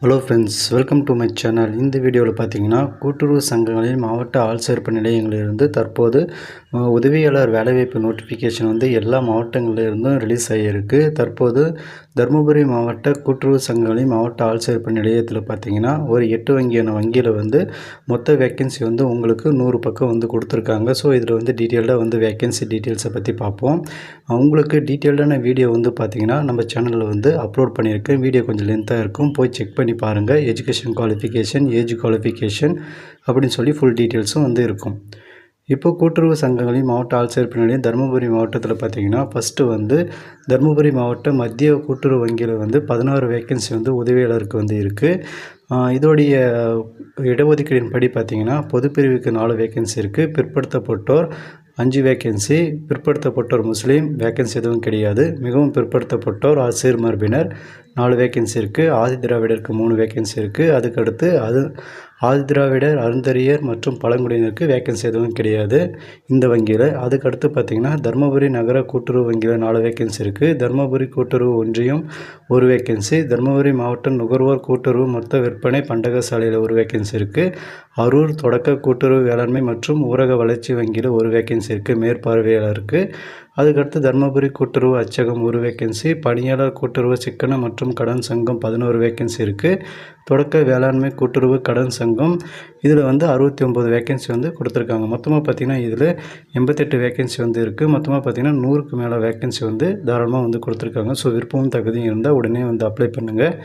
Hello friends, welcome to my channel. இந்த வீடியோவில் பார்த்தீங்கன்னா, கூட்டுறவு சங்கங்களின் மாவட்ட ஆள் சேர்ப்பு நிலையங்களிலிருந்து தற்போது உதவியாளர் வேலைவாய்ப்பு நோட்டிஃபிகேஷன் வந்து எல்லா மாவட்டங்களிலிருந்தும் ரிலீஸ் ஆகியிருக்கு. தற்போது தருமபுரி மாவட்ட கூட்டுறவு சங்கங்களின் மாவட்ட ஆள் சேர்ப்பு நிலையத்தில் பார்த்தீங்கன்னா, ஒரு 8 வங்கியான வங்கியில் வந்து மொத்த வேக்கன்சி வந்து உங்களுக்கு 100 பக்கம் வந்து கொடுத்துருக்காங்க. ஸோ இதில் வந்து டீட்டெயில்டாக வந்து வேக்கன்சி டீட்டெயில்ஸை பற்றி பார்ப்போம். உங்களுக்கு டீட்டெயில்டான வீடியோ வந்து பார்த்தீங்கன்னா நம்ம சேனலில் வந்து அப்லோட் பண்ணியிருக்கேன். வீடியோ கொஞ்சம் லென்த்தாக இருக்கும், போய் செக் பண்ணி பாருங்கள். எஜுகேஷன் குவாலிஃபிகேஷன், ஏஜ் குவாலிஃபிகேஷன் அப்படின்னு சொல்லி ஃபுல் டீட்டெயில்ஸும் வந்து இருக்கும். இப்போ கூட்டுறவு சங்கங்களின் மாவட்ட ஆள் சேர்ப்பு நிலையம் தருமபுரி மாவட்டத்தில் பார்த்தீங்கன்னா, ஃபஸ்ட்டு வந்து தருமபுரி மாவட்ட மத்திய கூட்டுறவு வங்கியில் வந்து 16 வேக்கன்சி வந்து உதவியாளருக்கு வந்து இருக்குது. இதோடைய இடஒதுக்கீடின் படி பார்த்தீங்கன்னா, பொதுப்பிரிவுக்கு 4 வேக்கன்சி இருக்குது. பிற்படுத்தப்பட்டோர் 5 வேக்கன்சி, பிற்படுத்தப்பட்டோர் முஸ்லீம் வேக்கன்சி எதுவும் கிடையாது. மிகவும் பிற்படுத்தப்பட்டோர் ஆசிரியர் மரபினர் 4 வேக்கன்சி இருக்குது. ஆதிதிராவிடருக்கு 3 வேக்கன்சி இருக்குது. அதுக்கடுத்து ஆதிதிராவிடர், அருந்ததியர் மற்றும் பழங்குடியினருக்கு வேக்கன்சி எதுவும் கிடையாது இந்த வங்கியில். அதுக்கடுத்து பார்த்திங்கன்னா, தருமபுரி நகர கூட்டுறவு வங்கியில் 4 வேக்கன்சி இருக்குது. தருமபுரி கூட்டுறவு ஒன்றியம் 1 வேக்கன்சி. தருமபுரி மாவட்ட நுகர்வோர் கூட்டுறவு மொத்த விற்பனை பண்டக சாலையில் 1 வேக்கன்சி இருக்குது. அரூர் தொடக்க கூட்டுறவு வேளாண்மை மற்றும் ஊரக வளர்ச்சி வங்கியில் 1 வேக்கன்சி இருக்குது மேற்பார்வையாளருக்கு. அதுக்கடுத்து தருமபுரி கூட்டுறவு அச்சகம் 1 வேக்கன்சி. பணியாளர் கூட்டுறவு சிக்கன மற்றும் கடன் சங்கம் 11 வேக்கன்சி இருக்குது. தொடக்க வேளாண்மை கூட்டுறவு கடன் சங்கம் இதில் வந்து 69 வேக்கன்சி வந்து கொடுத்துருக்காங்க. மொத்தமாக பார்த்திங்கன்னா இதில் 88 வேக்கன்சி வந்து இருக்குது. மொத்தமாக பார்த்திங்கன்னா 100க்கு மேலே வேக்கன்சி வந்து தாராளமாக வந்து கொடுத்துருக்காங்க. ஸோ விருப்பமும் தகுதியும் இருந்தால் உடனே வந்து அப்ளை பண்ணுங்கள்.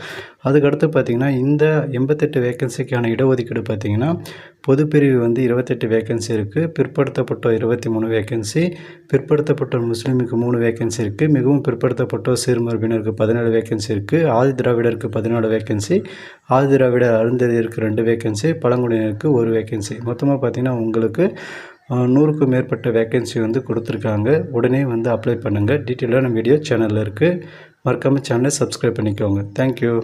அதுக்கடுத்து பார்த்திங்கன்னா இந்த 88 வேக்கன்சிக்கான இடஒதுக்கீடு பார்த்திங்கன்னா, பொதுப்பிரிவு வந்து 28 வேக்கன்சி இருக்குது. பிற்படுத்தப்பட்டோர் 23 வேக்கன்சி. பிற்படுத்தப்பட்டோர் முஸ்லீமுக்கு 3 வேக்கன்சி இருக்குது. மிகவும் பிற்படுத்தப்பட்டோர் சிறுமரபினருக்கு 17 வேக்கன்சி இருக்குது. ஆதிதிராவிடருக்கு 14 வேக்கன்சி. ஆதிதிராவிடர் அருந்ததியருக்கு 2 வேக்கன்சி. பழங்குடியினருக்கு 1 வேக்கன்சி. மொத்தமாக பார்த்திங்கன்னா உங்களுக்கு 100க்கும் மேற்பட்ட வேக்கன்சி வந்து கொடுத்துருக்காங்க. உடனே வந்து அப்ளை பண்ணுங்கள். டீட்டெயிலான வீடியோ சேனலில் இருக்குது. மறக்காமல் சேனலை சப்ஸ்கிரைப் பண்ணிக்கோங்க. தேங்க்யூ.